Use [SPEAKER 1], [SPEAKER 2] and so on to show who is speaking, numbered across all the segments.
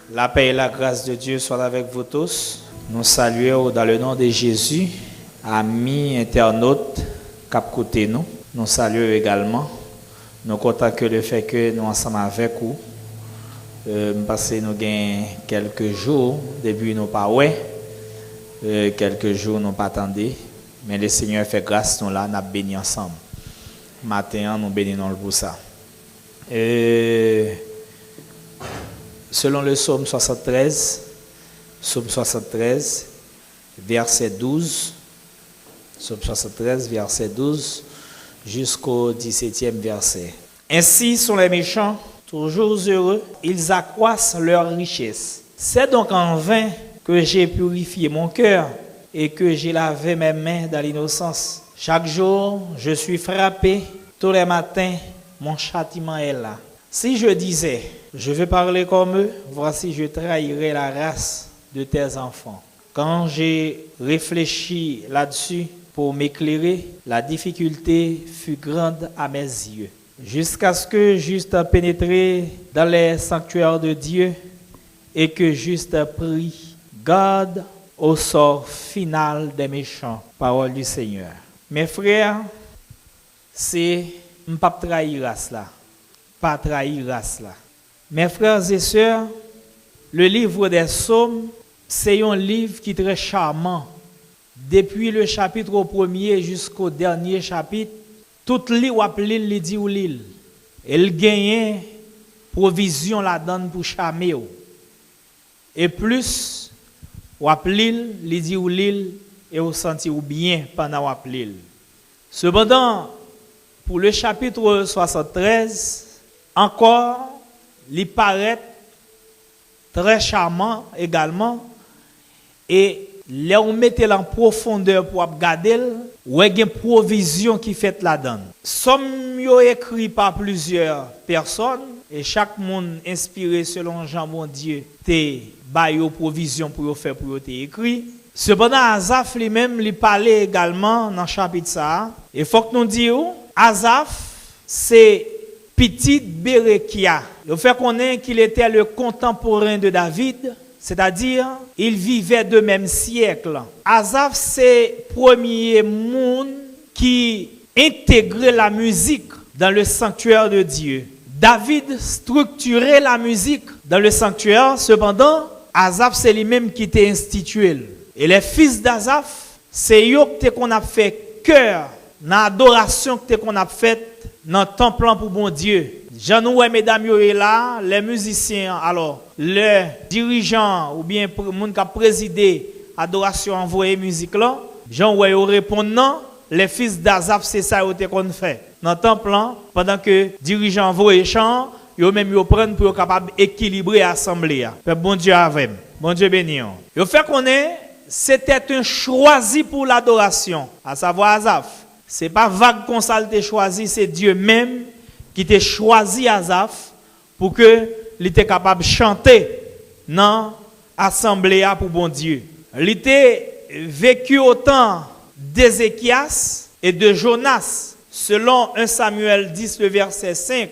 [SPEAKER 1] La paix et la grâce de Dieu soient avec vous tous. Nous saluons dans le nom de Jésus, amis internautes, cap côté nous. Nous saluons également. Nous comptons que le fait que nous ensemble avec vous, parce que nous avons quelques jours, depuis nous pas quelques jours nous pas attendés, mais le Seigneur fait grâce nous là, nous bénis ensemble. Matin, nous bénissons pour ça. Selon le psaume 73, verset 12, psaume 73, verset 12, jusqu'au 17e verset. Ainsi sont les méchants, toujours heureux, ils accroissent leur richesse. C'est donc en vain que j'ai purifié mon cœur et que j'ai lavé mes mains dans l'innocence. Chaque jour, je suis frappé, tous les matins, mon châtiment est là. Si je disais, je vais parler comme eux, voici je trahirai la race de tes enfants. Quand j'ai réfléchi là-dessus pour m'éclairer, la difficulté fut grande à mes yeux. Jusqu'à ce que j'eusse pénétré dans les sanctuaires de Dieu et que j'eusse pris garde au sort final des méchants. Parole du Seigneur. Mes frères, c'est ne pas trahir race là. Pas trahir race là. Mes frères et sœurs, le livre des psaumes, c'est un livre qui est très charmant. Depuis le chapitre 1er jusqu'au dernier chapitre, toute l'île ou l'île, li dit ou l'île. Elle gagne provision la donne pour charmer. Et plus, ou l'île, li dit ou l'île, et ou senti ou bien pendant ou l'île. Cependant, pour le chapitre 73, encore, il paraît très charmant également. Et là, on mettait en profondeur pour regarder, où il y a une provision qui fait la donne. Somme écrit par plusieurs personnes, et chaque monde inspiré selon Jean mon Dieu, te baille provision pour faire pour te écrit. Cependant, Asaph lui-même, il parlait également dans le chapitre ça. Et il faut que nous disions, Asaph, c'est petit Berekia. Il fait connaître qu'il était le contemporain de David, c'est-à-dire, il vivait de même siècle. Asaph, c'est le premier monde qui intégrait la musique dans le sanctuaire de Dieu. David structurait la musique dans le sanctuaire, cependant, Asaph, c'est lui-même qui t'a institué. Et les fils d'Asaph, c'est eux qu'on a fait cœur dans l'adoration qu'on a faite dans le temple pour bon Dieu. Jean-Noué, mesdames, est là, les musiciens, alors, les dirigeants ou bien les gens qui ont présidé l'adoration envoyée musique là, Jean-Noué répond non, les fils d'Asaph, c'est ça qu'on fait. Dans le temple, pendant que les dirigeants envoient chant, ils même prennent pour être capable d'équilibrer l'assemblée. Bon Dieu avec. Bon Dieu béni. Ils fait qu'on est. C'était un choisi pour l'adoration, à savoir Asaph. Ce n'est pas vague qu'on s'est choisi, c'est Dieu même qui t'a choisi Asaph pour qu'il était capable de chanter dans l'assemblée pour bon Dieu. Il était vécu au temps d'Ézéchias et de Jonas, selon 1 Samuel 10, le verset 5,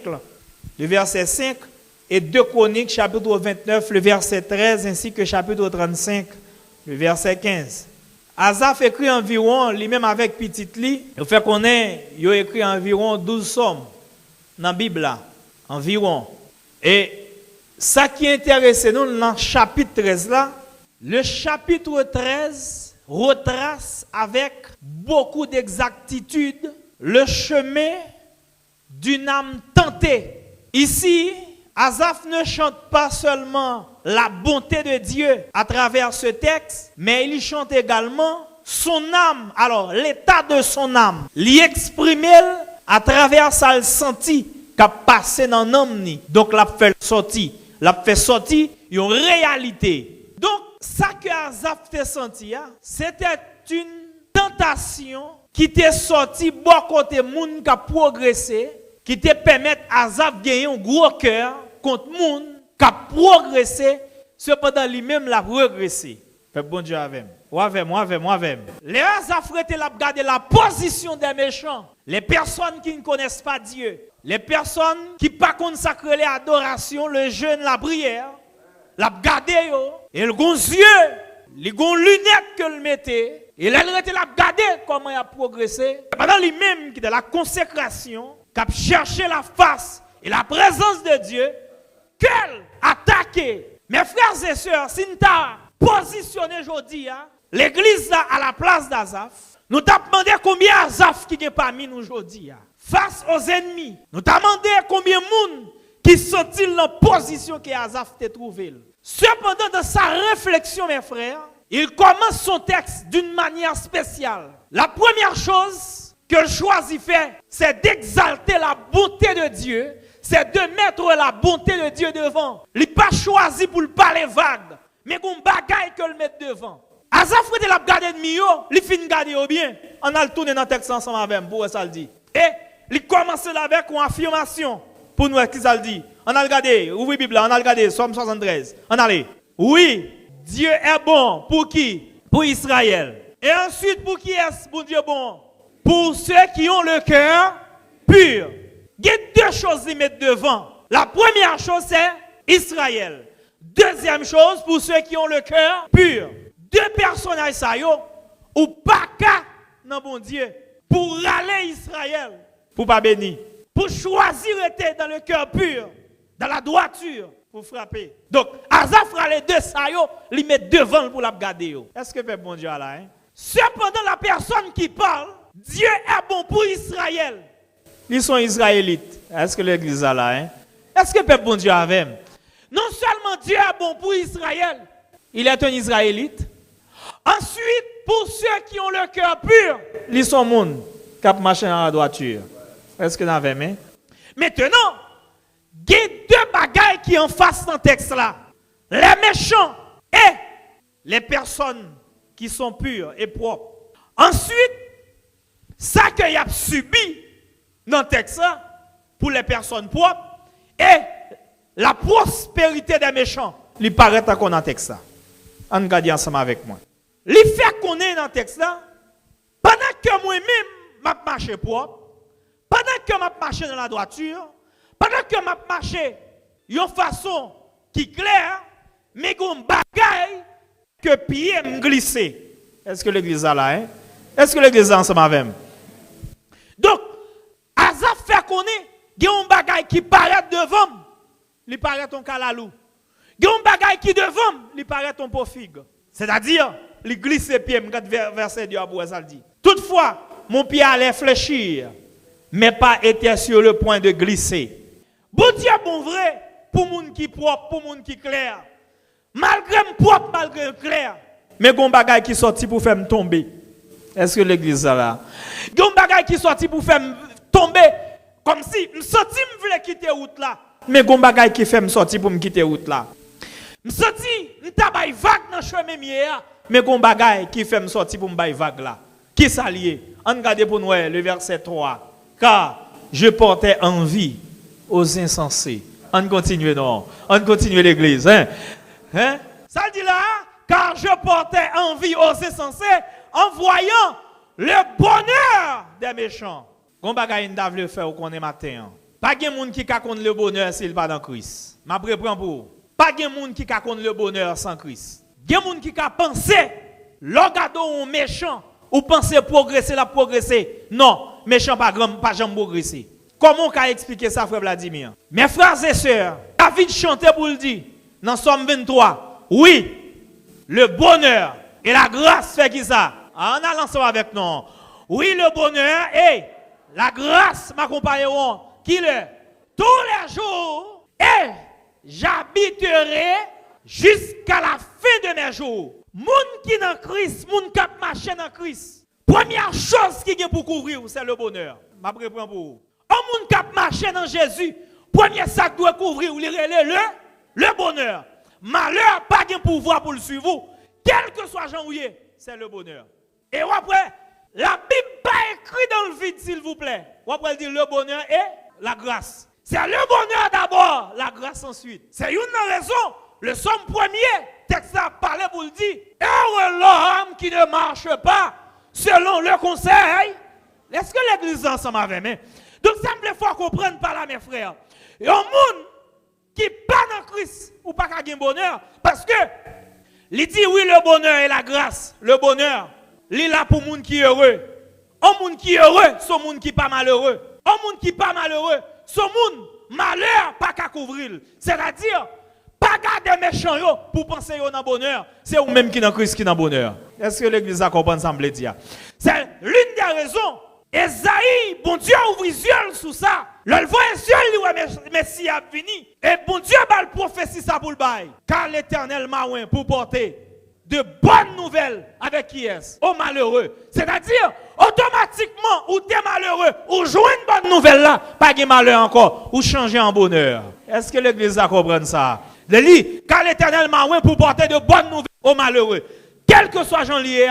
[SPEAKER 1] et 2 Chroniques, chapitre 29, le verset 13, ainsi que chapitre 35, le verset 15. Asaph écrit environ, lui-même avec petit lit, il fait qu'on est, il a écrit environ 12 psaumes dans la Bible là, environ. Et ça qui intéresse nous dans le chapitre 13 là, le chapitre 13 retrace avec beaucoup d'exactitude le chemin d'une âme tentée. Ici, Asaph ne chante pas seulement la bonté de Dieu à travers ce texte, mais il chante également son âme, alors l'état de son âme. Il exprime à travers ça le senti qu'a passé dans l'âme. Donc l'a fait sortir une réalité. Donc ça que Asaph t'a senti, c'était une tentation qui t'est sorti bon côté moun qui a progressé, qui te permet à Asaph de gagner un gros cœur contre moun qui a progressé, cependant lui-même l'a regressé. Fait bon Dieu avec moi. Les Asaph étaient là garder la position des méchants, les personnes qui ne connaissent pas Dieu, les personnes qui ne consacrent pas l'adoration, le jeûne, la prière. l'a regardé et le gon yeux, les gon lunettes que le mettait, et là il l'a regardé comment il a progressé. Pendant lui-même qui est dans la consécration, qui a cherché la face et la présence de Dieu, qu'elle attaqué. Mes frères et sœurs, si nous t'as positionné aujourd'hui, l'église là à la place d'Azaph, nous t'avons demandé combien Azaph qui est parmi nous aujourd'hui. Face aux ennemis, nous t'avons demandé combien de monde qui sont-ils dans la position que Azaph t'a trouvé. Cependant, dans sa réflexion, mes frères, il commence son texte d'une manière spéciale. La première chose que je choisis faire, c'est d'exalter la bonté de Dieu, c'est de mettre la bonté de Dieu devant. Il n'a pas choisi pour le parler vague, mais qu'on bagaille que le mettre devant. Azaph était la garder de mieux, il finit garder au bien. On a le tourné dans le texte ensemble avec pour ça le dit. Et il commence avec une affirmation pour nous qui ça le dit. On a regardé, ouvrez la Bible, on a regardé Somme 73. On allait. Oui, Dieu est bon pour qui? Pour Israël. Et ensuite pour qui est-ce bon Dieu bon? Pour ceux qui ont le cœur pur. Il y a deux choses à mettre devant. La première chose c'est Israël. Deuxième chose pour ceux qui ont le cœur pur. Deux personnages ça yo ou pas qu'à non bon Dieu pour râler Israël pour pas bénir. Pour choisir être dans le cœur pur, dans la droiture, pour frapper. Donc, Azaph les deux ça yo, les mettre devant pour la garder. Est-ce que peuple bon Dieu là hein? Cependant la personne qui parle, Dieu est bon pour Israël. Ils sont israélites. Est-ce que l'église là hein? Est-ce que peuple bon Dieu avait? Non seulement Dieu est bon pour Israël, il est un israélite. Ensuite, pour ceux qui ont le cœur pur, ils sont monde qui marchent dans la droiture. Est-ce que vous avez aimé? Maintenant, il y a deux bagailles qui en face dans le texte là. Les méchants et les personnes qui sont pures et propres. Ensuite, ça qu'il y a subi dans le texte là, pour les personnes propres, et la prospérité des méchants, il paraît qu'on a un texte là. On regarde ensemble avec moi. Il fait qu'on est dans le texte là, pendant que moi-même, je marche propre, pendant que je marche dans la droiture, pendant que je marche d'une façon qui est claire, mais qu'on bagaille que pied me glisser. Est-ce que l'église est là? Hein? Est-ce que l'église est ensemble avec moi? Donc, Azaph fait qu'on est, il y a un bagaille qui paraît devant, il paraît ton calalou. Il y a un bagaille qui devant, il paraît ton pot figue. C'est-à-dire, il glisse ses pieds, verset Dieu à ça le dit. Toutefois, mon pied allait fléchir, mais pas était sur le point de glisser. Bon Dieu, bon vrai, pour moun qui propre, pour moun qui clair. Malgré propre, malgré clair. Mais gon bagay qui sorti pour faire me tomber. Est-ce que l'église est là? Gon bagay qui sorti pour faire me tomber comme si me sorti me voulait quitter route là. Mais gon bagay qui fait me sorti pour me quitter route là. Me sorti me tabay vague dans chemin mieux. Mais gon bagay qui fait me sorti pour me bay vague là. Qui s'allié? On regarde pour nous le verset 3. Car je portais envie aux insensés. On continue non. On continue l'église hein? Hein? Ça dit là, car je portais envie aux insensés en voyant le bonheur des méchants. Gon bagay n'dave le faire qu'on est matin. Pas de monde qui connaît le bonheur s'il pas dans Christ. M'a reprend pour. Pas de monde qui connaît le bonheur sans Christ. Gen monde qui a pensé l'ogado un méchant ou penser progresser la progresser. Non, méchant pas jamais progresser. Comment on peut expliquer ça frère Vladimir? Mes frères et sœurs, David chantait pour le dire dans Somme 23. Oui, le bonheur et la grâce fait qui ça? En allant ensemble avec nous. Oui, le bonheur et la grâce m'accompagneront. Qui le? Tous les jours. Et j'habiterai jusqu'à la fin de mes jours. Moun qui dans Christ, moun qui marche dans Christ. Première chose qui est pour couvrir, c'est le bonheur. Je reprends pour vous. Un moun qui marche dans Jésus, premier sac doit couvrir le bonheur. Malheur, pas de pouvoir pour le suivre. Quel que soit Jean Ouye, c'est le bonheur. Et après, la Bible pas écrit dans le vide, s'il vous plaît. Après, elle dit le bonheur et la grâce. C'est le bonheur d'abord, la grâce ensuite. C'est une raison. Le somme premier, texte a parlé pour le dire. Heureux l'homme qui ne marche pas selon le conseil. Est-ce que l'église ensemble avec moi? Donc ça me faut comprendre par là, mes frères. Et un monde qui pas dans Christ ou pas qu'à gagner bonheur parce que il dit oui le bonheur et la grâce, le bonheur, il est là pour monde qui est heureux. Un monde qui est heureux, c'est un monde qui pas malheureux. Un monde qui pas malheureux, c'est un monde malheur pas qu'à couvrir. C'est-à-dire pas garder méchant yo pour penser yo dans bonheur, c'est ou même qui dans Christ qui dans bonheur. Est-ce que l'église a compris ça me dire? C'est l'une des raisons. Esaïe, bon Dieu ouvre les yeux sur ça. Le voit les yeux, le Messie a fini. Et bon Dieu va le prophétie ça pour le bail. Car l'Éternel m'a oint pour porter de bonnes nouvelles avec qui est aux malheureux. C'est-à-dire, automatiquement, ou t'es malheureux, ou jouer une bonne nouvelle là, pas de malheur encore, ou changer en bonheur. Est-ce que l'église a compris ça? Le lit, car l'Éternel m'a oint pour porter de bonnes nouvelles aux malheureux. Quel que soit Jean lié,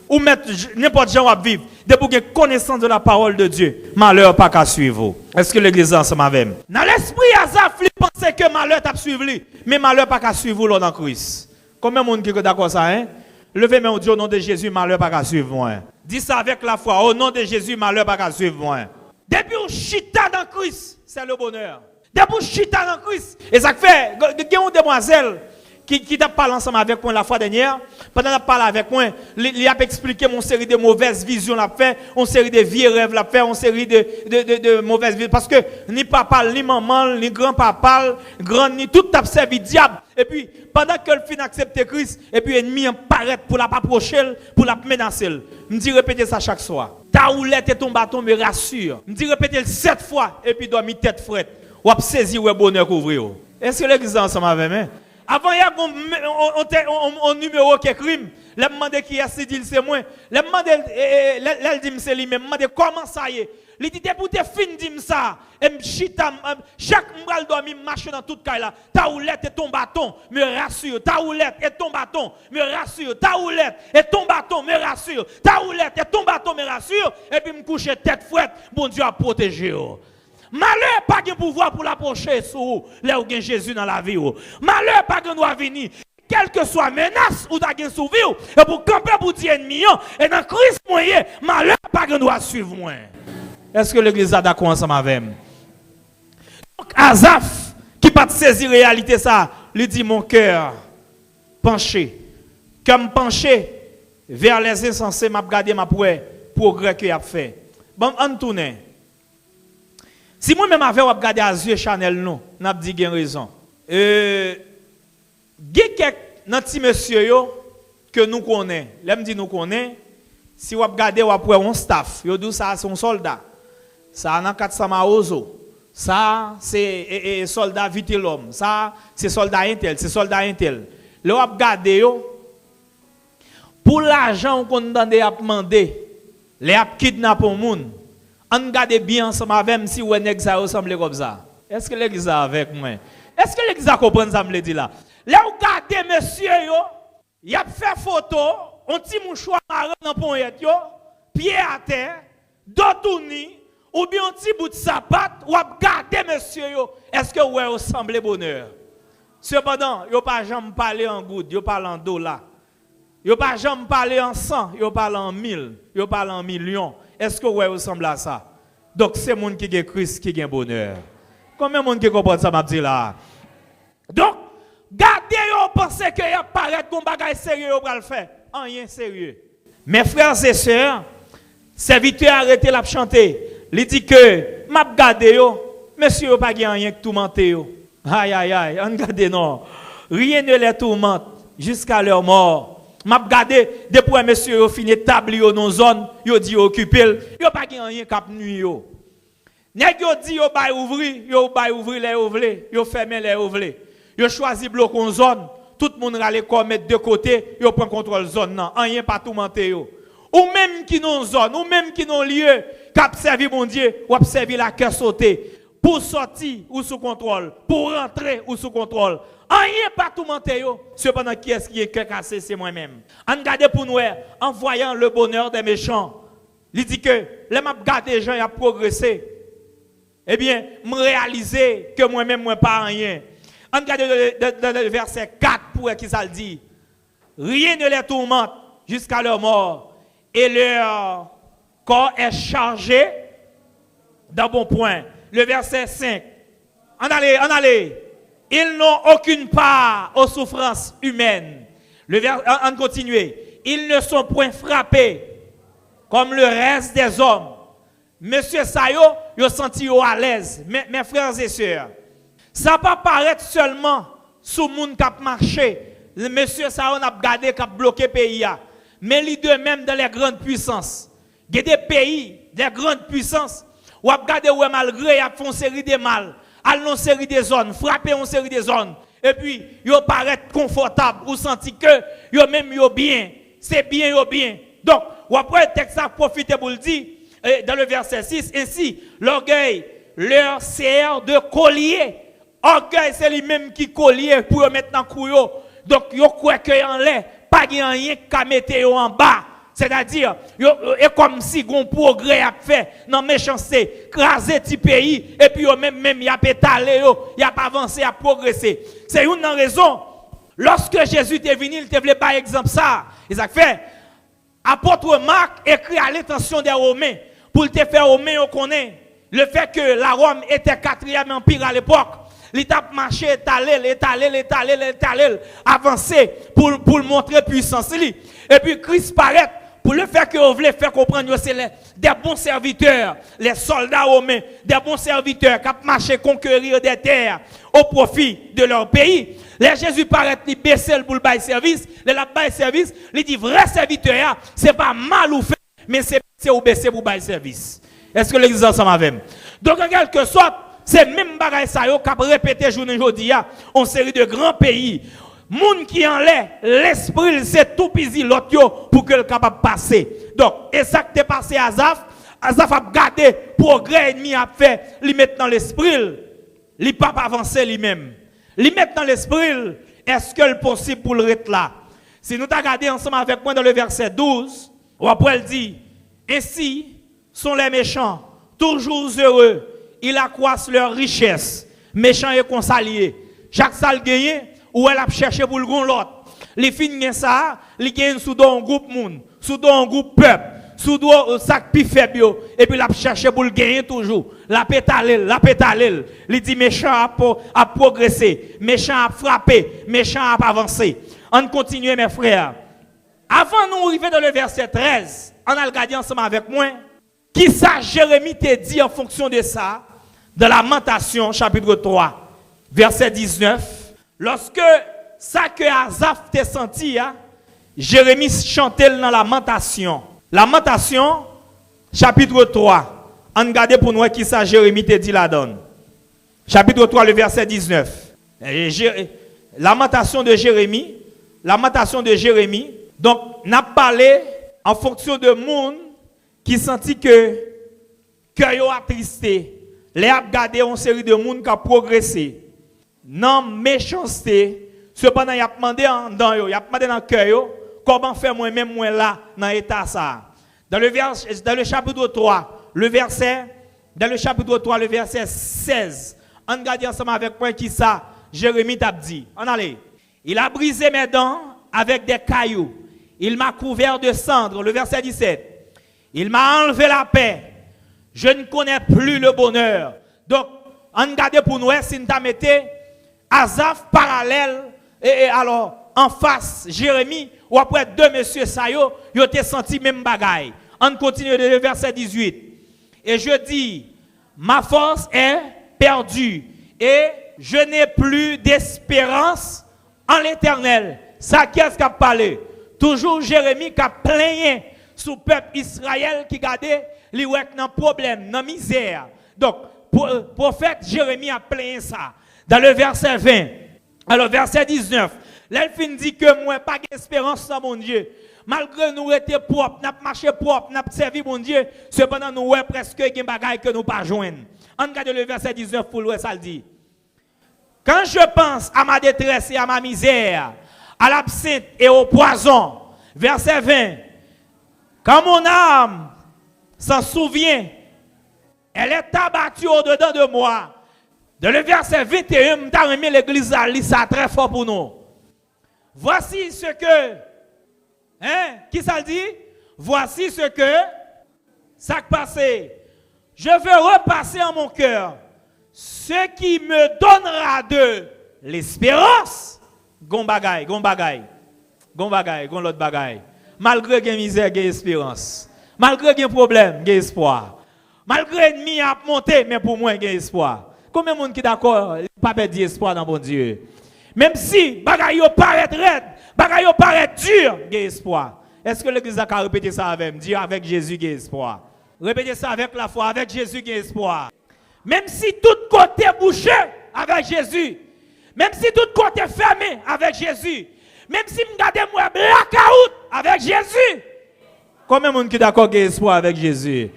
[SPEAKER 1] ou mettre n'importe gens à vivre, de pour avoir connaissance de la parole de Dieu, malheur pas qu'à suivre. Est-ce que l'église ensemble avec? Dans l'esprit Azaf, il pensait que malheur t'a suivre, mais malheur pas qu'à suivre là dans Christ. Combien de monde qui est d'accord ça, hein? Levez main au Dieu au nom de Jésus, malheur pas qu'à suivre moi. Dis ça avec la foi, au nom de Jésus, malheur pas qu'à suivre moi. Depuis on chita dans Christ, c'est le bonheur. Depuis on chita dans Christ, et ça fait, il y a une demoiselle qui t'a parlé ensemble avec moi la fois dernière, pendant qu'il a parlé avec moi, il a expliqué mon série de mauvaises visions l'a fait, une série de vieux rêves l'a fait, une série de mauvaises visions parce que ni papa, ni maman, ni grand-papa, ni tout t'a servi diable. Et puis pendant que le fin accepte Christ, et puis ennemi apparaît pour la approcher, pour la menacer. Me dit répéter ça chaque soir. Ta houlette et ton bâton me rassure. Me dit répéter 7 fois et puis dormir tête frette. Ou a saisir le bonheur couvrir. Est-ce que l'église ensemble avec moi? Avant, il y a un numéro qui est crime. Je me demande qui est, dit c'est moi. Je me demande, dit c'est lui, je me demande comment ça y est. Il dit, pour te fin, dit ça. Et chaque mois, dormir, marcher dans toute caille là. Ta houlette et ton bâton me rassure. Ta houlette et ton bâton me rassure. Ta houlette et ton bâton me rassure. Ta houlette et ton bâton me rassure. Et puis me coucher tête fouette. Bon Dieu a protégé. Malheur pas de pouvoir pour l'approcher sur là où il y a Jésus dans la vie. Malheur pas de doit venir. Quelle que soit menace ou ta gen sous vie et pour camper pour dire ennemi et dans Christ moyen malheur pas de doit suivre moi. Est-ce que l'église a d'accord ensemble avec moi? Donc Azaf qui pas saisir réalité ça, lui dit mon cœur penché comme penché vers les insensés m'a regarder m'a progrès que a fait. Bon on tourne. Si moi-même avec ou regarder à yeux Chanel non, n'a dit gen raison. Gen quelques nan ti monsieur yo que nous connaît. L'aime dit nous connaît. Si ou regarder ou après un staff, yo dit ça son soldat. Ça nan 400 maozo. Ça c'est soldat vite l'homme. Ça c'est soldat intel, c'est soldat intel. Le ou regarder yo pour l'argent qu'on dande a demander, les a kidnapper un monde. On regarde bien ensemble avec si vous nèg ça ressemble comme ça. Est-ce que l'église est avec moi? Est-ce que l'église comprend ça me dit là? Là vous regardez monsieur yo, il a fait photo, un petit mouchoir marron dans poignette yo, pied à terre, dos tourné ou bien un petit bout de sapat, ou regardez monsieur yo, est-ce que vous ressemble bonheur? Cependant, yo pas jamais parler en goutte, yo parle en dollars. Yo pas jamais parler en 100, yo parle en 1000, yo parle en millions. Est-ce que vous ressemble à ça? Donc c'est monde qui a Christ qui a bonheur. Combien de monde qui comprend ça m'a dit là? Donc gardez yo pensez que y a paraître comme bagage sérieux pour le faire. Rien sérieux. Mes frères et sœurs, serviteur arrêté la chanter. Il dit que m'a gardé yo, monsieur pas rien que tout menté yo. Aïe aïe aïe, on garde non. Rien ne les tourmente jusqu'à leur mort. M'a regardé depuis monsieur yo fini table yo dans zone, yo dit occuper, yo pas rien cap nuit yo. Nèg yo dit yo bay ouvrir les ouvler, yo fermer les ouvler. Yo choisi bloc en zone, tout le monde rale comme mettre de côté, yo prend contrôle zone nan, rien pas tout menté yo. Ou même qui non zone, ou même qui non lieu, cap servi bon Dieu, ou servi la cœur sauté. Pour sortir ou sous contrôle, pour rentrer ou sous contrôle. Rien pas tout menté yo. Cependant qui est-ce qui est cœur cassé, c'est moi-même. En regarde pour nous, en voyant le bonheur des méchants, il dit que les m'a gardé les gens y a progressé. Eh bien, me réaliser que moi-même moi pas rien. En regarde dans le verset 4 pour qui ça le dit. Rien ne les tourmente jusqu'à leur mort et leur corps est chargé d'un bon point. Le verset 5. En allez. Ils n'ont aucune part aux souffrances humaines. On continue. Ils ne sont point frappés comme le reste des hommes. Monsieur Sayo, ils ont senti à l'aise. Mes frères et sœurs, ça ne va pas paraître seulement sous le monde qui a marché. Le monsieur Sayo n'a pas gardé, qui a bloqué le pays. Mais les deux même dans les grandes puissances. Il y a des pays, des grandes puissances, où a gardé malgré ils font une série de mal, ils ont une série de zones, frapper une série de zones. Et puis, ils paraissent confortables, ou sentent que ils même bien, c'est bien, ils bien. Donc, après le texte a profité pour le dire, dans le verset 6, ainsi, l'orgueil leur sert de collier. Orgueil, c'est lui-même qui collier pour mettre dans le cou. Donc, ils croient qu'il y a en l'air, pas rien qu'à mettre en bas. C'est-à-dire, et comme si un progrès a fait dans la méchanceté, craser petit pays, et puis même il a pétalé, il a avancé, il a progressé. C'est une raison. Lorsque Jésus est venu, il te voulait pas exemple ça. Il a fait, apôtre Marc écrit à l'intention des Romains, pour te faire Romains, on connaît le fait que la Rome était quatrième empire à l'époque. L'étape marché, étalé, avancé pour montrer puissance. Et puis Christ paraît pour le fait que vous voulez faire comprendre que c'est des bons serviteurs, les soldats romains, des bons serviteurs qui ont marché conquérir des terres au profit de leur pays. Les Jésus paraît li baisser pour le bail service, le bail service, il dit vrai serviteur, c'est pas mal ou fait, mais c'est ou baisser pour bail service. Est-ce que l'église ensemble avec moi? Donc en quelque sorte, c'est même bagaille ça yo qu'a répété journée aujourd'hui en série de grands pays. Moun qui en l'air, l'esprit c'est tout pisi l'autre pour que le capable passer. Donc et ça qui est passé à Azaf a gardé progrès ennemi a fait, lui mettre dans l'esprit, lui pas avancer lui-même. Lui mettre dans l'esprit, est-ce que c'est possible pour le rester là? Si nous t'as regardé ensemble avec moi dans le verset 12, ou après elle dit ainsi sont les méchants toujours heureux. Ils accroissent leur richesse. Méchants et consaliés. Chaque salle gagne, ou elle a cherché pour le gon l'autre. Les filles ça, les gagnent sous un groupe monde, sous un groupe peuple, sous un sac plus faible, et puis la cherché pour le gagner toujours. La pétale. Il dit méchant a progressé, méchant a frappé, méchant a avancé. On continue mes frères. Avant nous arriver dans le verset 13, on a regardé ensemble avec moi. Qui ça Jérémie t'a dit en fonction de ça? Dans la Lamentation, chapitre 3, verset 19. Lorsque ça que Azaf t'a senti, Jérémie chantait dans la Lamentation. Lamentation, chapitre 3. On regarde pour nous qui ça Jérémie t'a dit là-dedans. Chapitre 3, le verset 19. Lamentation de Jérémie. Lamentation de Jérémie. Donc, n'a parlé en fonction de monde qui sentit que cœur attristé. Les a gardé une série de monde qui a progressé. Non méchanceté. Cependant, il a demandé dans le cœur, comment faire moi-même moi là dans l'état ça. Dans le chapitre 3, le verset 16. On regarde ensemble avec moi qui ça Jérémie t'a dit. On allait. Il a brisé mes dents avec des cailloux. Il m'a couvert de cendres. Le verset 17. Il m'a enlevé la paix. Je ne connais plus le bonheur. Donc, on regarde pour nous, si nous mettons Azaf parallèle, et alors, en face, Jérémie, ou après deux messieurs Sayo, ils ont senti même bagaille. On continue le verset 18. Et je dis, ma force est perdue, et je n'ai plus d'espérance en l'Éternel. Ça, qu'est-ce qu'a parlé? Toujours Jérémie qui a plaigné sous le peuple Israël qui gardait les dans problème, dans misère. Donc, prophète Jérémie a plaigné ça. Dans le verset 20, alors verset 19, l'elfine dit que moi, pas d'espérance dans mon Dieu. Malgré nous étions propres, nous avons marché propre, nous avons servi mon Dieu, cependant nous avons presque des bagailles que nous ne pas joindre. On regarde le verset 19 pour le ça le dit. Quand je pense à ma détresse et à ma misère, à l'absinthe et au poison, verset 20, quand mon âme s'en souvient, elle est abattue au-dedans de moi. Dans le verset 21, je vais remettre l'église à lire ça très fort pour nous. Voici ce que, qui ça dit? Voici ce que, ça passé. Je veux repasser en mon cœur ce qui me donnera de l'espérance, gon bagay, l'autre bagay. Malgré qu'il y a misère, il y a espérance. Malgré qu'il y a problème, il y a espoir. Malgré l'ennemi a monté, mais pour moi, il y a espoir. Combien de monde qui d'accord, pas perdre espoir dans bon Dieu? Même si bagay yo paraît raide, bagay yo paraît dur, il y a espoir. Est-ce que l'église a répété ça avec moi? Dire avec Jésus, il y a espoir. Répétez ça avec la foi, avec Jésus, il y a espoir. Même si tout côté bouché, avec Jésus. Même si tout côté fermé, avec Jésus. Même si je regarde moi blackout, avec Jésus. Combien de monde qui est d'accord qu'il y a espoir avec Jésus?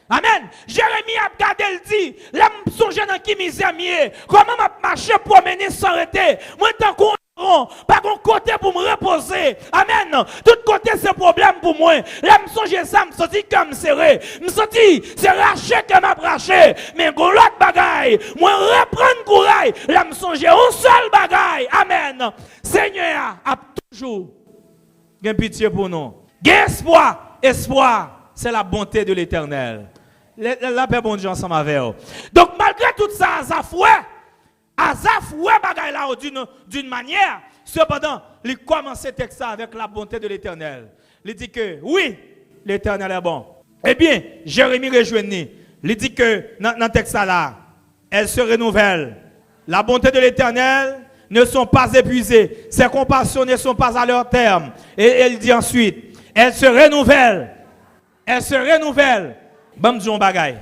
[SPEAKER 1] Amen. Jérémie a regardé le dit, là me songe dans qui misère mieux. Comment m'a marcher pour mener sans arrêter. Moi tant qu'on pas qu'on côté pour me reposer. Amen. Tout côté c'est problème pour moi. Là me songe ça, me senti comme serré. Me senti c'est raché que m'a raché. Mais gon l'autre bagaille, moi reprendre courage. Là me songe un seul bagaille. Amen. Seigneur a toujours gain pitié pour nous. Gain espoir, c'est la bonté de l'Éternel. La paix bon Dieu ensemble avec eux. Donc malgré tout ça, Azaf bagaille là d'une manière. Cependant, il commence ce texte avec la bonté de l'Éternel. Il dit que oui, l'Éternel est bon. Eh bien, Jérémie rejoignit. Il dit que dans le texte là, elle se renouvelle. La bonté de l'Éternel ne sont pas épuisées. Ses compassions ne sont pas à leur terme. Et elle dit ensuite, elle se renouvelle. Elle se renouvelle. Bam di on bagay.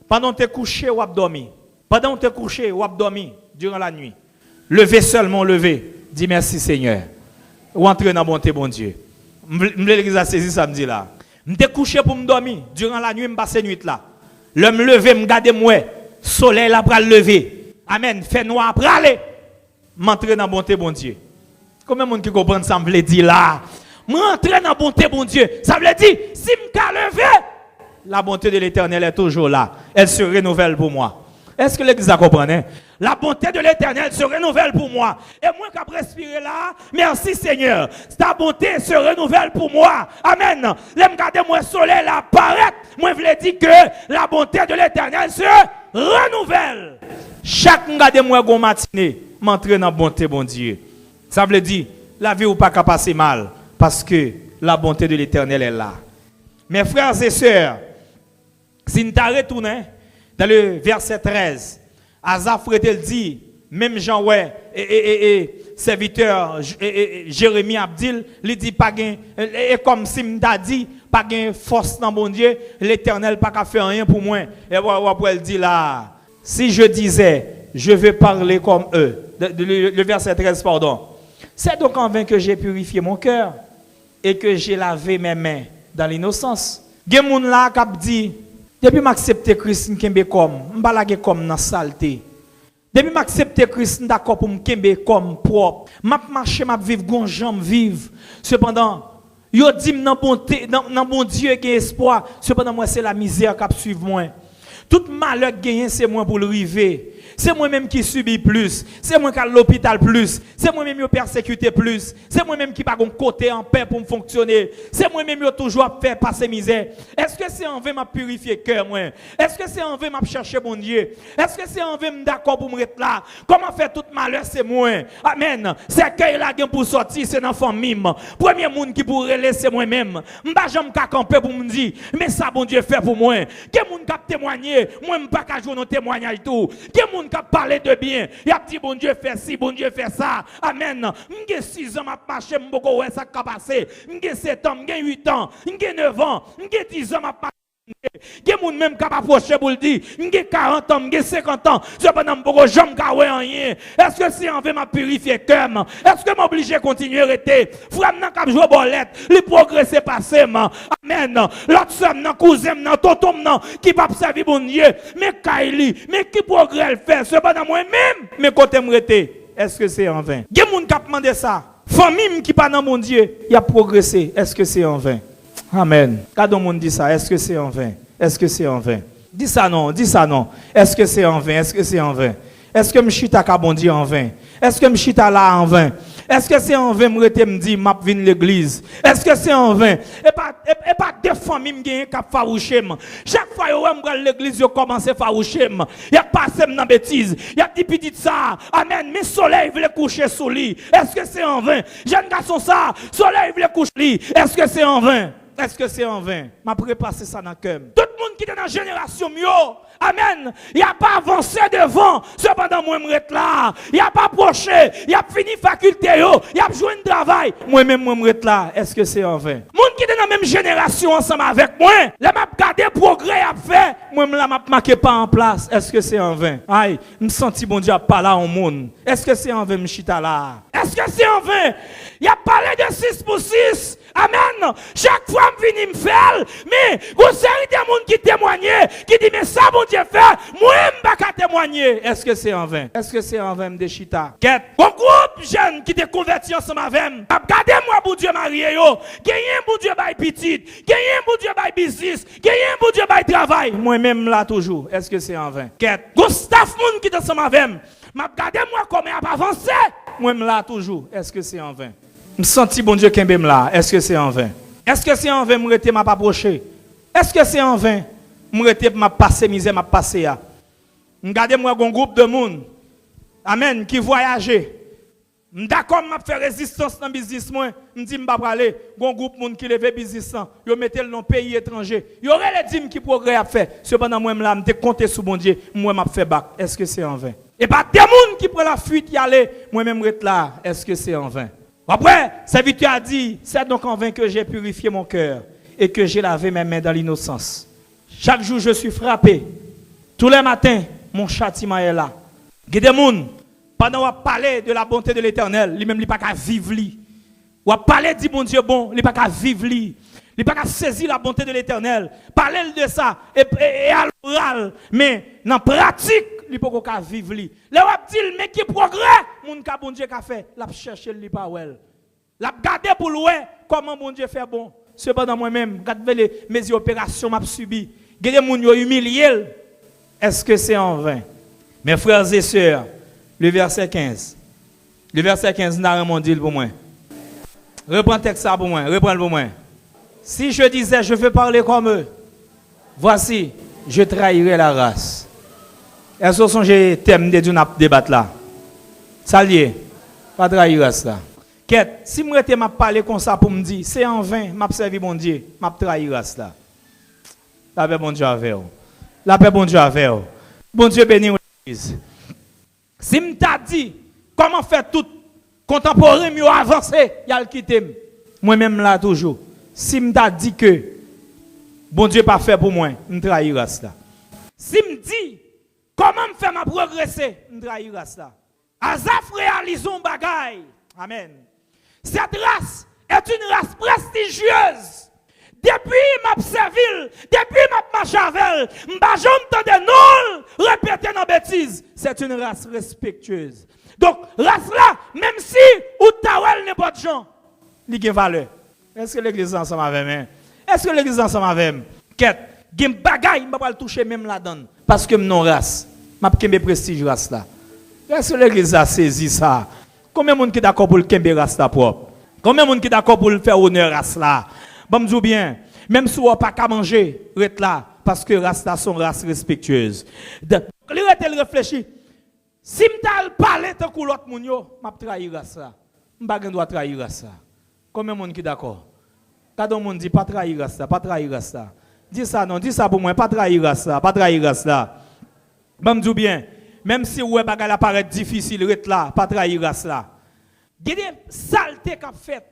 [SPEAKER 1] Pendant que tu es couché ou dormi. Pendant que tu es couché ou dormi durant la nuit. Levez seulement, levez. Dis merci Seigneur. Ou entrer dans la bonté, bon Dieu. L'église a saisi samedi là. Je suis couché pour me dormir. Durant la nuit, je passe la nuit là. Le me lever, me garder moi. Soleil là pour le lever. Amen. Fait noir pour aller. M'entrer dans la bonté, bon Dieu. Combien de monde qui comprend ça me dit là? M'entrer dans la bonté, bon Dieu. Ça veut dire, si je me lever, la bonté de l'Éternel est toujours là. Elle se renouvelle pour moi. Est-ce que l'église a compris? La bonté de l'Éternel se renouvelle pour moi. Et moi qui respirer là, merci Seigneur. Ta bonté se renouvelle pour moi. Amen. L'aime garder moi soleil là paraître. Moi je voulais dire que la bonté de l'Éternel se renouvelle. Chaque garder moi gon matinée, m'entrer dans la bonté bon Dieu. Ça veut dire la vie ou pas qu'à passer mal parce que la bonté de l'Éternel est là. Mes frères et sœurs, si nous t'arrêtons retourné dans le verset 13, Azaf il dit, même Jean ouais, et serviteur Jérémie Abdil, il dit pas gain, et comme si m'ta dit, pas gain force dans mon Dieu, l'Éternel pas qu'à faire rien pour moi. Et après elle dit là, si je disais, je vais parler comme eux, le verset 13 pardon, c'est donc en vain que j'ai purifié mon cœur et que j'ai lavé mes mains dans l'innocence. Gen moun la k'ap di, depuis m'accepter Christ m'kembe comme, m'balage comme dans saleté. Depuis m'accepter Christ d'accord pour m'kembe comme propre. M'a marcher, m'a vivre gon jambe vive. Cependant, yo dit dans bonté, dans bon Dieu qui espoir. Cependant moi c'est la misère qui suivre moi. Tout malheur gagné c'est moi pour le river. C'est moi-même qui subis plus. C'est moi qui à l'hôpital plus. C'est moi-même qui persécuté plus. C'est moi-même qui pas un côté en paix pour me fonctionner. C'est moi-même qui toujours faire passer misère. Est-ce que c'est en vain m'a purifier cœur moi? Est-ce que c'est en vain m'a chercher mon Dieu? Est-ce que c'est en vain d'accord pour me être là? Comment faire tout malheur c'est moi? Amen. C'est que là pour sortir c'est dans famille. Premier monde qui pourrait laisser moi-même. M'pa jamais camper pour me dire mais ça bon Dieu fait pour moi. Quel monde qui témoigner? Moi m'pa ka jouer nos témoignages tout. Quel monde qui parler de bien, il a dit bon Dieu fait ci, bon Dieu fait ça. Amen. M'gè 6 ans m'a marché, m'boko ouais ça ka passé. M'gè 7 ans, m'gè 8 ans, m'gè 9 ans, m'gè 10 ans m'a marché. Gen moun même capable approcher pour le dire, m'gè 40 ans, m'gè 50 ans, cependant m'boko jamais ka ouais rien. Est-ce que c'est en veut m'a purifier cœur? Est-ce que m'obligé continuer rester? Frère nan k'ap jouer bolette, li progresser passer. Amen. L'autre sœur nan cousin nan tonton nan qui pa servir bon Dieu, mais Kaili, mais qui progrès le fait? Cependant moi même, mais côté m'rete, est-ce que c'est en vain? Gen moun k'ap demander ça. Famille qui pas dans mon Dieu, il a progressé, est-ce que c'est en vain? Amen. Quand on dit ça, est-ce que c'est en vain? Est-ce que c'est en vain? Dis ça non, dis ça non. Est-ce que c'est en vain? Est-ce que c'est en vain? Est-ce que m'chita ka bon Dieu en vain? Est-ce que m'chita là en vain? Est-ce que c'est en vain me dit m'a vinn l'église? Est-ce que c'est en vain? Et pas deux familles qui ont farouché. Chaque fois que je l'église, je commence à faroucher. Il y a passé dans bêtise. Il y a des petites ça. Amen. Mais soleil veut coucher sous lui. Est-ce que c'est en vain? Jeune garçon ça, soleil veut coucher lui. Est-ce que c'est en vain? Est-ce que c'est en vain? M'a prépassé ça dans le cœur. Tout le monde qui est dans la génération mieux. Amen. Il n'y a pas avancé devant. Cependant, moi, je suis là. Il n'y a pas approché. Il y a fini faculté. Il y a joué un travail. Moi-même, je suis là. Est-ce que c'est en vain? Monde qui est dans la même génération ensemble avec moi. Là, je regardé le progrès à faire. Moi, je ne marqué pas en place. Est-ce que c'est en vain? Aïe, je me sens bon Dieu pas là au monde. Est-ce que c'est en vain, Mchita là? Est-ce que c'est en vain? Il a parlé de 6 pour 6. Amen. Chaque fois, je viens me faire. Mais, vous savez, des gens qui témoignent, qui disent, mais ça, bon Dieu fait, moi, je ne peux pas témoigner. Est-ce que c'est en vain? Est-ce que c'est en vain de Chita? Quête. Un groupe jeune qui est converti ensemble avec moi. Regardez-moi, bon Dieu marié, yo. Gagnez, bon Dieu, by petit. Gagnez, bon Dieu, by business. Gagnez, bon Dieu, by travail. Moi-même, là, toujours. Est-ce que c'est en vain? Quête. Gustave Moun qui est ensemble avec moi. Regardez-moi comment il a avancé. Moi-même, là, toujours. Est-ce que c'est en vain? Je me sens bon Dieu qui est là. Est-ce que c'est en vain? Est-ce que c'est en vain, je ne m'a pas approché? Est-ce que c'est en vain? Je m'a passé misère, m'a passé à. Regardez-moi un groupe de monde. Amen, qui voyageait. D'accord, m'a fait résistance dans le business moi. Je dis pas aller. Un groupe de monde qui levait business là, yo mettait dans pays étranger. Il y aurait les dîmes qui progrès à faire. Cependant moi là, me compté sur bon Dieu, moi m'a fait bac. Est-ce que c'est en vain? Et pas des monde qui prend la fuite y aller, moi même reste là. Est-ce que c'est en vain? Après, serviteur a dit, c'est donc en vain que j'ai purifié mon cœur et que j'ai lavé mes mains dans l'innocence. Chaque jour, je suis frappé. Tous les matins, mon châtiment est là. Il y a des gens, pendant qu'on parle de la bonté de l'Éternel, lui-même, il n'est pas qu'à vivre. On parle du bon Dieu bon, il n'est pas qu'à vivre. Il n'est pas qu'à saisir la bonté de l'Éternel. Parler de ça et à l'oral, mais dans la pratique, il n'est pas qu'à vivre. Là, on dit, mais qui progrès, mon bon Dieu a fait, il a cherché le pas well. Il a gardé pour louer comment bon Dieu fait bon. Cependant, moi-même, regardez mes opérations que j'ai subies. Il y a des gens qui ont humilié. Est-ce que c'est en vain? Mes frères et sœurs, le verset 15. Le verset 15 n'a rien dit pour moi. Reprends le texte pour moi. Reprends-le pour moi. Si je disais, je veux parler comme eux, voici, je trahirai la race. Est-ce que j'ai terminé de débattre là? Ça lié. Pas trahir la race là. Quête, si moi je m'a parlé comme ça pour me dire, c'est en vain, m'a servi mon Dieu, m'a trahi race là. La paix bon Dieu avec vous. La paix bon Dieu avec vous. Bon Dieu béni l'église. Si m't'a dit comment faire tout contemporain mieux avancer, il a le quitter. Moi-même là toujours. Si m't'a dit que bon Dieu pas fait pour moi, me trahi race là. Si me dit comment me faire ma progresser, me trahi race là. Azaf réalisons bagaille. Amen. Cette race est une race prestigieuse. Depuis ma servile, depuis ma machavel, m'ba j'entends non répéter dans bêtise. C'est une race respectueuse. Donc race là, même si ou tawel n'est pas de gens, il a valeur. Est-ce que l'église ensemble avec moi? Est-ce que l'église ensemble avec moi? Quête, gen bagay, m'ba pas le toucher même là-dedans parce que non race, m'a kembe prestige race là. Est-ce que l'église a saisi ça? Combien de monde qui d'accord pour le kembe race là propre? Combien de monde qui d'accord pour le faire honneur race là? Bon, me dis bien, même si on n'a pas qu'à manger, reste là, parce que race là sont race respectueuse. Donc, il réfléchit. Si je parle tant que l'autre moun yo, m'a trahi race là. M'pa doit trahir race là. Combien de monde qui d'accord? Quand on dit pas trahir race là, pas trahir race là. Dis ça non, dis ça pour moi, pas trahir race là, pas trahir race là. Bon, me dis bien, même si ouais bagay la paraît difficile, reste là, pas trahir race là. Il y a des saletés qu'a fait.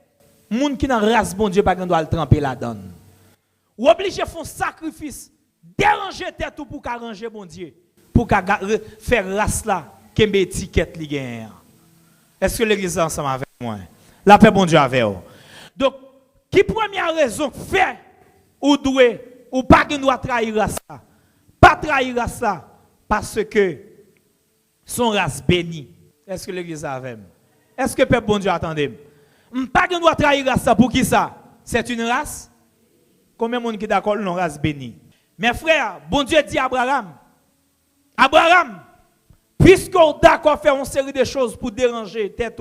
[SPEAKER 1] Moun qui n'a race bon Dieu pas doit le tremper là-dedans. Ou obligé faire un sacrifice, déranger tête pour arranger bon Dieu, pour faire race là, qu'une étiquette li gagne. Est-ce que l'église est ensemble avec moi? La paix bon Dieu avec vous. Donc, qui première raison fait ou doué ou pas qui doit trahir race là? Pas trahir race là parce que son race bénie. Est-ce que l'église est avec moi? Est-ce que peuple bon Dieu attendez? Pas qu'on doit trahir race pour qui ça? C'est une race? Combien de monde qui d'accord non race bénie? Mes frères, bon Dieu dit à Abraham, Abraham, puisqu'on d'accord faire une série de choses pour déranger tête,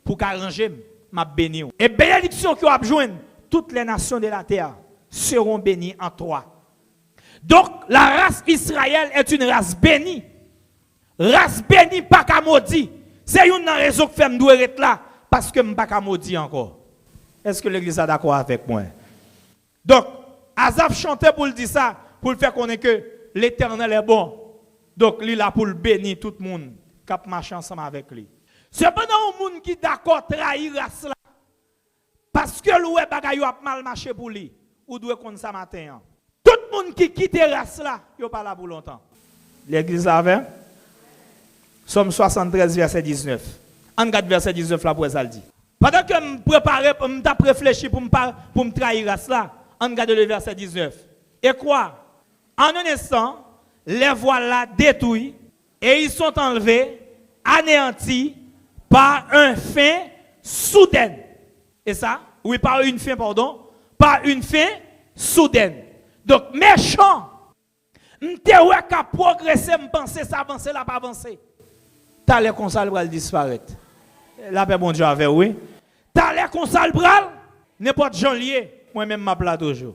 [SPEAKER 1] pour qu'arranger m'a béni. Et bénédiction que vous joindre, toutes les nations de la terre seront bénies en toi. Donc la race Israël est une race bénie. Race bénie pas qu'à maudit. C'est une raison que fait me doit être là parce que me pas qu'à maudit encore. Est-ce que l'église est d'accord avec moi? Donc Asaph chantait pour le dire ça, pour le faire connaître que l'Éternel est bon. Donc il est là pour le bénir tout le monde qui marche ensemble avec lui. Cependant, un monde qui d'accord trahir race là parce que le bagay a mal marché pour lui, ou doit qu'on ça matin. Tout le monde qui quitte race là, il pas là pour longtemps. L'église avait Somme 73 verset 19. En regarde verset 19 là pour ça le dit. Pendant que je me préparais, je me réfléchi pour me trahir race là, en regarde le verset 19. Et quoi? En un instant, les voilà détruits et ils sont enlevés, anéantis par un fin soudaine. Et ça? Oui, par une fin, pardon. Par une fin soudaine. Donc, méchant. M'te qu'à progresser, m'penser ça avancer, là pas avancer. T'as l'air qu'on ça va disparaître. La paix, bon Dieu, avec oui. T'as l'air qu'on ça bral, n'importe janvier, moi-même m'appelle toujours.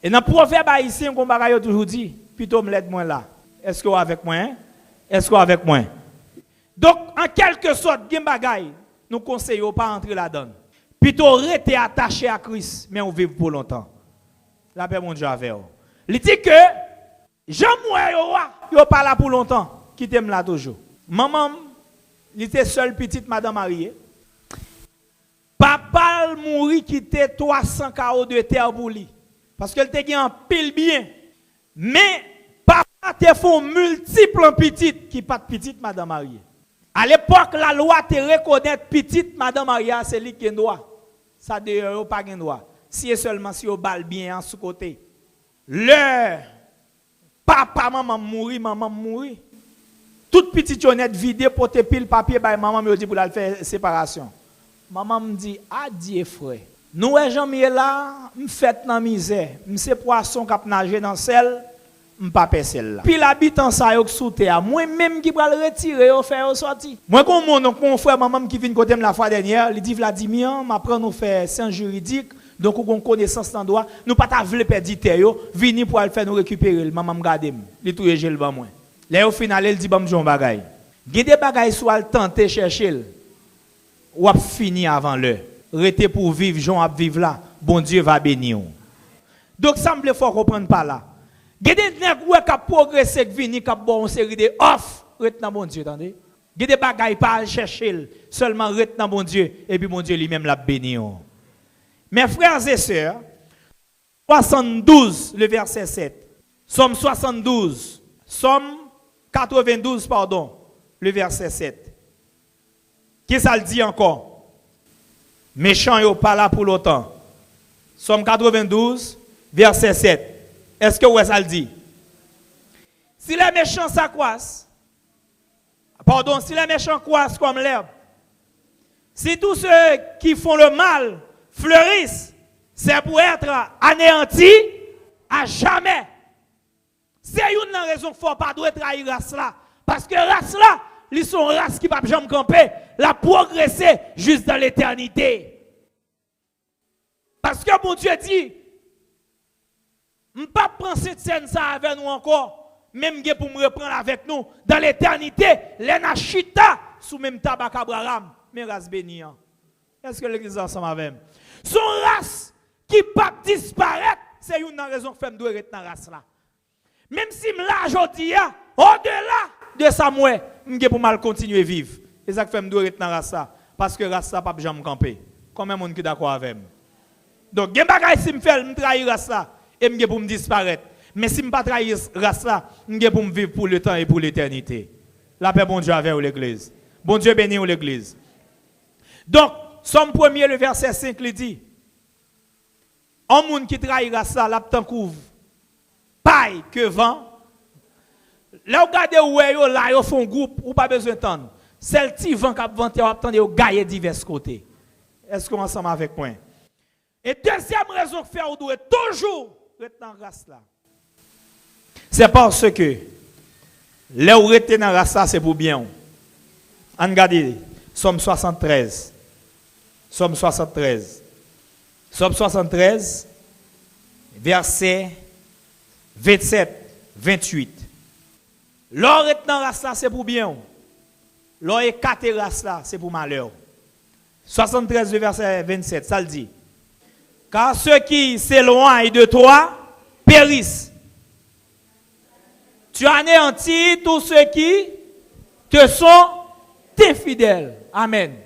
[SPEAKER 1] Et dans le proverbe haïtien, qu'on a toujours dit, plutôt me l'aide moi là. Est-ce que vous avec moi? Hein? Est-ce que vous avec moi? Donc, en quelque sorte, nous conseillons pas entrer là-dedans. Plutôt rester attaché à Christ, mais on vit pour longtemps. La paix, mon Dieu, avec vous. Il dit que, Jean-Moué, il n'est pas là pour longtemps. Quittez-moi là toujours. Maman, il était seule petite madame mariée. Papa mourit qui était 300 carreaux de terre pour lui. Parce qu'elle était en pile bien. Mais papa te fait multiples petites qui pas de petite madame mariée. À l'époque, la loi te reconnaît petite madame mariée, c'est lui qui a droit. Ça ne pas de droit. Si seulement si on balle bien en sous côté. Le papa maman mourit. Toute petite honnête vidée pour te pile papier bah maman me dit pour la faire séparation. Maman me dit adieu frère. Nous jamais là, me fait dans misère, me c'est poisson qui nager dans sel, me pas celle là. Puis l'habitant ça yo sous terre, moi même qui va le retirer au faire sortir. Moi comme mon frère maman qui vient côté la fois dernière, il dit Vladimir, m'apprend nous faire sciences juridiques, donc on connaissance dans droit, nous pas ta vle perdre terre yo, venir pour aller faire nous récupérer, maman me garder, il touye gel ba moi. Là au final il dit bam jon bagay. Gen des bagay soit tenter chercher ou a fini avant l'heure. Rester pour vivre, Jean à vivre là, bon Dieu va bénir. Donc ça me faut comprendre par là. Gede nèg ou ka progresser qui vini ka bon une série de off, rete dans bon Dieu, attendez. Gede bagay pas chercher, seulement rete dans bon Dieu et puis bon Dieu lui-même l'a béni. Mes frères et sœurs, 72 le verset 7. Somme 72, Somme 92 pardon, le verset 7. Qu'est-ce que ça dit encore? Méchant yo pas là pour longtemps. Somme 92, verset 7. Est-ce que ça le dit? Si les méchants s'accroissent, pardon, si les méchants croissent comme l'herbe, si tous ceux qui font le mal fleurissent, c'est pour être anéantis à jamais. C'est une raison qu'il ne faut pas trahir race là. Parce que race là, ils sont race qui ne peuvent jamais camper, la progresser juste dans l'éternité. Parce que mon Dieu dit, je ne peux pas prendre cette scène ça avec nous encore, même pour me reprendre avec nous dans l'éternité, les nachita sous même tabac Abraham, mais race bénie. Est-ce que l'église ensemble avec moi? Son race qui ne peut pas disparaître, c'est une raison que je dois être dans la race là. Même si je l'ai aujourd'hui, au-delà de ça, moi, je peux mal continuer à vivre. C'est ça que je dois être dans la race là. Parce que la race là, pas jamais camper. Combien de monde qui est d'accord avec moi? Donc, il y a des choses qui me font trahir la race là, et je peux me disparaître. Mais si je ne pas trahir la race là, je peux me vivre pour le temps et pour l'éternité. La paix, bon Dieu, avec l'église. Bon Dieu bénit l'église. Donc, Somme 1er, le verset 5, il dit, un monde qui trahit la race là, l'abtan couvre. Paille que vent. Là, vous regardez où est là, ils font groupe, ou pas besoin d'entendre. Celle qui vent qui a vanté, vous attendez, vous gagnez divers côtés. Est-ce qu'on est ensemble avec moi? Et deuxième raison que faire, vous devez toujours rester dans la race là. C'est parce que là où rester dans la race là, c'est pour bien. On regarde, Somme 73. Somme 73. Somme 73, verset 27, 28. L'or est dans race là, c'est pour bien. L'or est quatre race là, c'est pour malheur. 73, verset 27, ça le dit. Car ceux qui s'éloignent de toi périssent. Tu anéantis tous ceux qui te sont infidèles. Amen.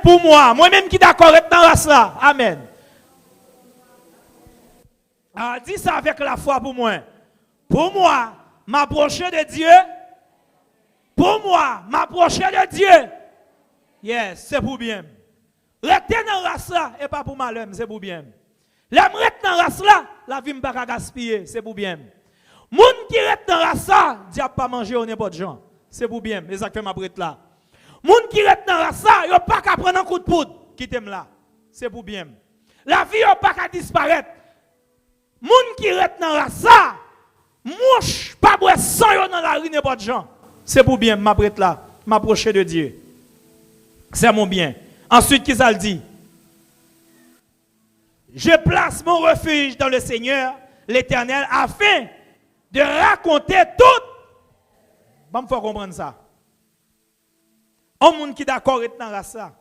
[SPEAKER 1] Pour moi-même qui d'accord être dans race là. Amen. Dis ça avec la foi pour moi. Pour moi, m'approcher de Dieu. Pour moi, m'approcher de Dieu. Yes, c'est pour bien. Rester dans la race là, et pas pour malheur, c'est pour bien. L'aime rester dans la race là, la vie ne va pas gaspiller, c'est pour bien. Moun qui reste dans la race là, diable pas manger au n'importe gens, c'est pour bien. Mais ça fait ma brette là. Moun qui reste dans la race là, il pas qu'à prendre un coup de poudre, qui t'aime là, c'est pour bien. La vie n'a pas qu'à disparaître. Moun qui reste dans la race là, mouche, pas boire sang dans la rue n'importe gens, c'est pour bien, ma brette là, m'approcher de Dieu. C'est mon bien. Ensuite, qui ça le dit? Je place mon refuge dans le Seigneur, l'Éternel, afin de raconter tout. Bon, il faut comprendre ça. Un monde qui est d'accord est dans ça.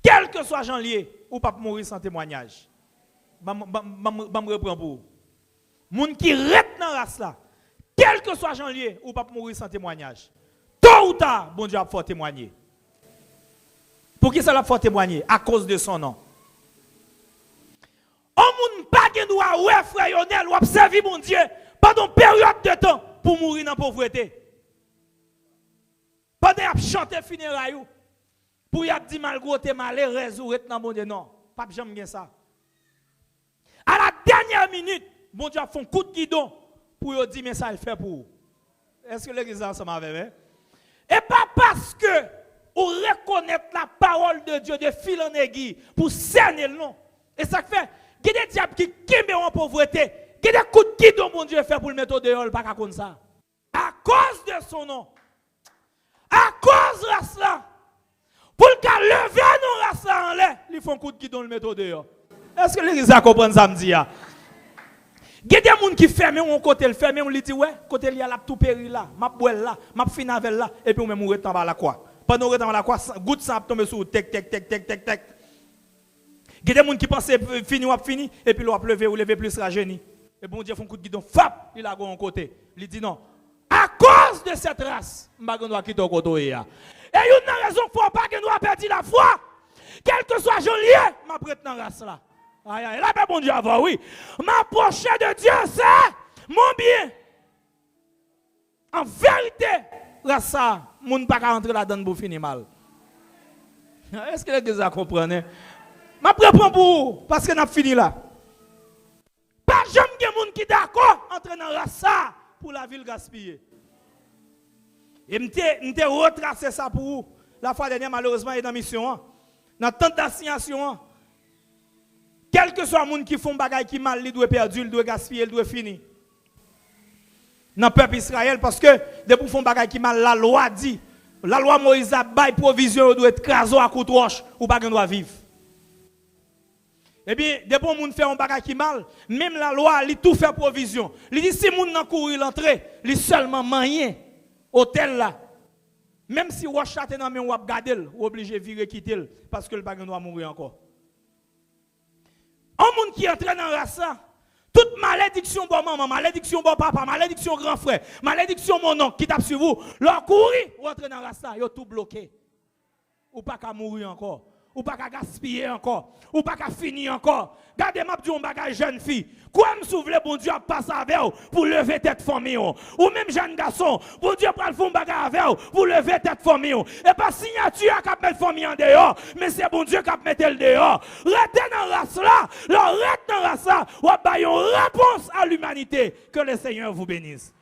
[SPEAKER 1] Quel que soit Jean lié, ou pas mourir sans témoignage. Je me reprends pour vous. Monde qui reste dans la là, quel que soit Jean lié, ou pas mourir sans témoignage. Tôt ou tard, bon Dieu a fait témoigner. Pour qui ça l'a fait témoigner? À cause de son nom. On ne pas de droit, ouais, frère Yonel, ou observer mon Dieu pendant une période de temps pour mourir dans la pauvreté. Pendant qu'il a chanté funérailles, pour y a dit malgré tes malheurs, résurrecte dans mon Dieu. Non, pas jamais ça. À la dernière minute, mon Dieu a fait un coup de guidon pour lui dire, mais ça il fait pour vous. Est-ce que l'église est ensemble avec moi? Et pas parce que ou reconnaître la parole de Dieu de fil en aiguille pour cerner le nom. Et ça fait, il y a des diables qui met en pauvreté, il y a des coups de guidon mon Dieu fait pour le mettre au dehors, pas comme ça. À cause de son nom, à cause de cela, pour le cas lever nos races en l'air, ils font un coup de guidon le mettre au dehors. Est-ce que l'église a compris ça me dit? Il y a des gens qui ferment un côté, le ferment, on lui dit ouais, côté il y a la tout péri là, m'a boire là, m'a fin avec là, et puis on me mourir dans la croix. Pendant que la quoi, goutte ça tombe sur tec. Il y a des gens qui pensent fini ou fini et puis l'on lever ou lever plus la génie. Et bon Dieu fait un coup de guidon, fap, il a un côté. Il dit non. À cause de cette race, je ne dois quitter au côté. Et il y a une raison pour pas que nous avons perdu la foi. Quel que soit Joliet, ma prête dans la race là. Aïe aïe, là ben bon Dieu avant oui. M'approcher de Dieu, c'est mon bien. En vérité, race ça. Moun pas rentrer là-dedans pour finir mal. Est-ce que les gens comprennent? Je prends pour vous, parce que nous avons fini là. Pas jamais de gens qui sont d'accord entrer dans la ça pour la ville gaspiller. Et je retracé ça pour vous. La fois dernière, malheureusement, il est dans la mission. Dans tant d'assignation. Quel que soit les gens qui font des choses qui mal, ils doivent perdre, ils doivent gaspiller, ils doivent finir. Dans le peuple Israël, parce que depuis font bagay qui mal, la loi dit, la loi Moïse a bail provision, doit être crasé à coup de roche, ou pas qu'on doit vivre. Eh bien, depuis on fait un bagay qui mal, même la loi, il tout fait provision. Il dit si moun nan courir l'entrée, il seulement moyen hôtel là. Même si roche chate nan men ou ap gade, ou obligé virer quitter parce que le bagay doit mourir encore. Un moun qui entre dans la ça. Toute malédiction bon maman, malédiction bon papa, malédiction grand frère, malédiction mon oncle qui tape sur vous, leur courir, ou entrer dans la salle, vous tout bloqué. Ou pas qu'à mourir encore, ou pas qu'à gaspiller encore, ou pas qu'à finir encore. Gardez-moi un bagage jeune fille. Quoi me souffle bon Dieu à passer avec vous pour lever tête famille ou même jeune garçon, bon Dieu prend le fond bagage avec vous pour lever tête famille et pas signature à mettre famille en dehors, mais c'est bon Dieu qui mettre le dehors. Restez dans la race là, restez dans la race là, ou avez une réponse à l'humanité. Que le Seigneur vous bénisse.